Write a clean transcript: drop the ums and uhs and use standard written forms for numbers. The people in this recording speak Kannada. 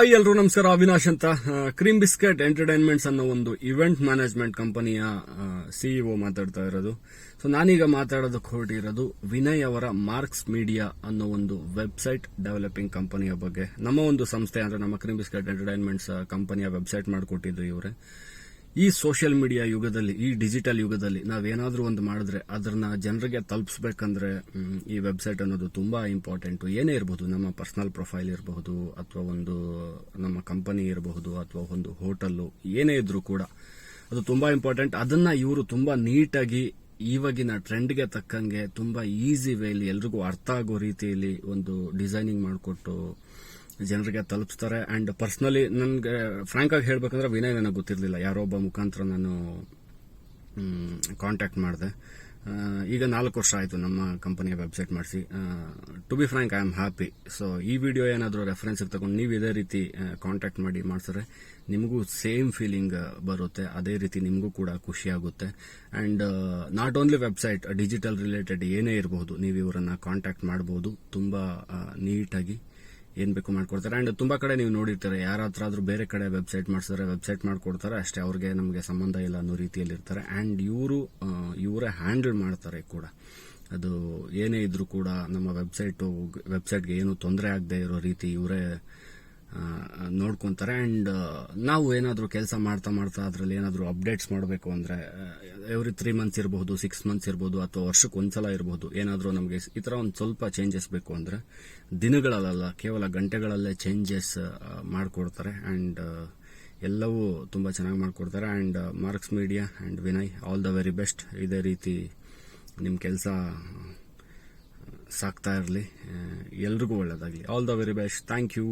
ಹಾಯ್ ಎಲ್ರು ನಮಸ್ಕಾರ. ಅವಿನಾಶ್ ಅಂತ. ಕ್ರೀಮ್ ಬಿಸ್ಕೆಟ್ ಎಂಟರ್ಟೈನ್ಮೆಂಟ್ಸ್ ಅನ್ನೋ ಒಂದು ಇವೆಂಟ್ ಮ್ಯಾನೇಜ್ಮೆಂಟ್ ಕಂಪನಿಯ ಸಿಇಒ ಮಾತಾಡ್ತಾ ಇರೋದು. ಸೊ ನಾನೀಗ ಮಾತಾಡೋದಕ್ಕೆ ಹೊರಟಿರೋದು ವಿನಯ್ ಅವರ ಮಾರ್ಕ್ಸ್ ಮೀಡಿಯಾ ಅನ್ನೋ ಒಂದು ವೆಬ್ಸೈಟ್ ಡೆವಲಪಿಂಗ್ ಕಂಪನಿಯ ಬಗ್ಗೆ. ನಮ್ಮ ಒಂದು ಸಂಸ್ಥೆ ಅಂದ್ರೆ ನಮ್ಮ ಕ್ರೀಮ್ ಬಿಸ್ಕೆಟ್ ಎಂಟರ್ಟೈನ್ಮೆಂಟ್ಸ್ ಕಂಪನಿಯ ವೆಬ್ಸೈಟ್ ಮಾಡಿಕೊಟ್ಟಿದ್ದು ಇವರೇ. ಈ ಸೋಷಿಯಲ್ ಮೀಡಿಯಾ ಯುಗದಲ್ಲಿ, ಈ ಡಿಜಿಟಲ್ ಯುಗದಲ್ಲಿ ನಾವೇನಾದ್ರೂ ಒಂದು ಮಾಡಿದ್ರೆ ಅದನ್ನ ಜನರಿಗೆ ತಲುಪಿಸಬೇಕಂದ್ರೆ ಈ ವೆಬ್ಸೈಟ್ ಅನ್ನೋದು ತುಂಬಾ ಇಂಪಾರ್ಟೆಂಟ್. ಏನೇ ಇರಬಹುದು, ನಮ್ಮ ಪರ್ಸನಲ್ ಪ್ರೊಫೈಲ್ ಇರಬಹುದು, ಅಥವಾ ಒಂದು ನಮ್ಮ ಕಂಪನಿ ಇರಬಹುದು, ಅಥವಾ ಒಂದು ಹೋಟೆಲ್, ಏನೇ ಇದ್ರೂ ಕೂಡ ಅದು ತುಂಬಾ ಇಂಪಾರ್ಟೆಂಟ್. ಅದನ್ನ ಇವರು ತುಂಬಾ ನೀಟಾಗಿ ಇವಾಗಿನ ಟ್ರೆಂಡ್ಗೆ ತಕ್ಕಂಗೆ ತುಂಬಾ ಈಸಿ ವೇಲಿ ಎಲ್ರಿಗೂ ಅರ್ಥ ಆಗೋ ರೀತಿಯಲ್ಲಿ ಒಂದು ಡಿಸೈನಿಂಗ್ ಮಾಡಿಕೊಟ್ಟು ಜನರಿಗೆ ತಲುಪಿಸ್ತಾರೆ. ಅಂಡ್ ಪರ್ಸನಲಿ ನನ್ಗೆ ಫ್ರಾಂಕ್ ಆಗಿ ಹೇಳ್ಬೇಕಂದ್ರೆ ವಿನಯ್ ನನಗೆ ಗೊತ್ತಿರಲಿಲ್ಲ. ಯಾರೋ ಒಬ್ಬ ಮುಖಾಂತರ ನಾನು ಕಾಂಟ್ಯಾಕ್ಟ್ ಮಾಡಿದೆ. ಈಗ 4 ವರ್ಷ ಆಯಿತು ನಮ್ಮ ಕಂಪನಿಯ ವೆಬ್ಸೈಟ್ ಮಾಡಿಸಿ. To be frank, I am happy. So ಈ ವಿಡಿಯೋ ಏನಾದರೂ ರೆಫರೆನ್ಸ್ ತಗೊಂಡು ನೀವು ಇದೇ ರೀತಿ ಕಾಂಟ್ಯಾಕ್ಟ್ ಮಾಡಿ ಮಾಡಿಸಿದ್ರೆ ನಿಮಗೂ ಸೇಮ್ ಫೀಲಿಂಗ್ ಬರುತ್ತೆ. ಅದೇ ರೀತಿ ನಿಮಗೂ ಕೂಡ ಖುಷಿ ಆಗುತ್ತೆ. And not only website, digital related ಏನೇ ಇರಬಹುದು, ನೀವು ಇವರನ್ನ ಕಾಂಟ್ಯಾಕ್ಟ್ ಮಾಡಬಹುದು. ತುಂಬಾ ನೀಟಾಗಿ ಏನ್ ಬೇಕು ಮಾಡ್ಕೊಡ್ತಾರೆ. ಅಂಡ್ ತುಂಬಾ ಕಡೆ ನೀವು ನೋಡಿರ್ತಾರೆ, ಯಾರ ಹತ್ರ ಆದ್ರೂ ಬೇರೆ ಕಡೆ ವೆಬ್ಸೈಟ್ ಮಾಡಿಸಿದ್ರೆ ವೆಬ್ಸೈಟ್ ಮಾಡ್ಕೊಡ್ತಾರೆ ಅಷ್ಟೇ, ಅವ್ರಿಗೆ ನಮಗೆ ಸಂಬಂಧ ಇಲ್ಲ ಅನ್ನೋ ರೀತಿಯಲ್ಲಿ ಇರ್ತಾರೆ. ಅಂಡ್ ಇವರೇ ಹ್ಯಾಂಡಲ್ ಮಾಡ್ತಾರೆ ಕೂಡ. ಅದು ಏನೇ ಇದ್ರೂ ಕೂಡ ನಮ್ಮ ವೆಬ್ಸೈಟ್ಗೆ ಏನು ತೊಂದರೆ ಆಗದೆ ಇರೋ ರೀತಿ ಇವರೇ ನೋಡ್ಕೊಂತಾರೆ. ಅಂಡ್ ನಾವು ಏನಾದರೂ ಕೆಲಸ ಮಾಡ್ತಾ ಅದರಲ್ಲಿ ಏನಾದರೂ ಅಪ್ಡೇಟ್ಸ್ ಮಾಡಬೇಕು ಅಂದ್ರೆ ಎವ್ರಿ 3 ಮಂತ್ಸ್ ಇರಬಹುದು, 6 ಮಂತ್ಸ್ ಇರಬಹುದು, ಅಥವಾ ವರ್ಷಕ್ಕೆ ಒಂದ್ಸಲ ಇರಬಹುದು, ಏನಾದರೂ ನಮಗೆ ಈ ತರ ಒಂದು ಸ್ವಲ್ಪ ಚೇಂಜಸ್ ಬೇಕು ಅಂದ್ರೆ ದಿನಗಳಲ್ಲ, ಕೇವಲ ಗಂಟೆಗಳಲ್ಲೇ ಚೇಂಜಸ್ ಮಾಡಿಕೊಡ್ತಾರೆ. ಅಂಡ್ ಎಲ್ಲವೂ ತುಂಬಾ ಚೆನ್ನಾಗಿ ಮಾಡಿಕೊಡ್ತಾರೆ. And Marks Media and Vinay, all the very best. ಇದೇ ರೀತಿ ನಿಮ್ಮ ಕೆಲಸ ಸಾಕ್ತಾ ಇರಲಿ, ಎಲ್ರಿಗೂ ಒಳ್ಳೇದಾಗಲಿ. All the very best. Thank you.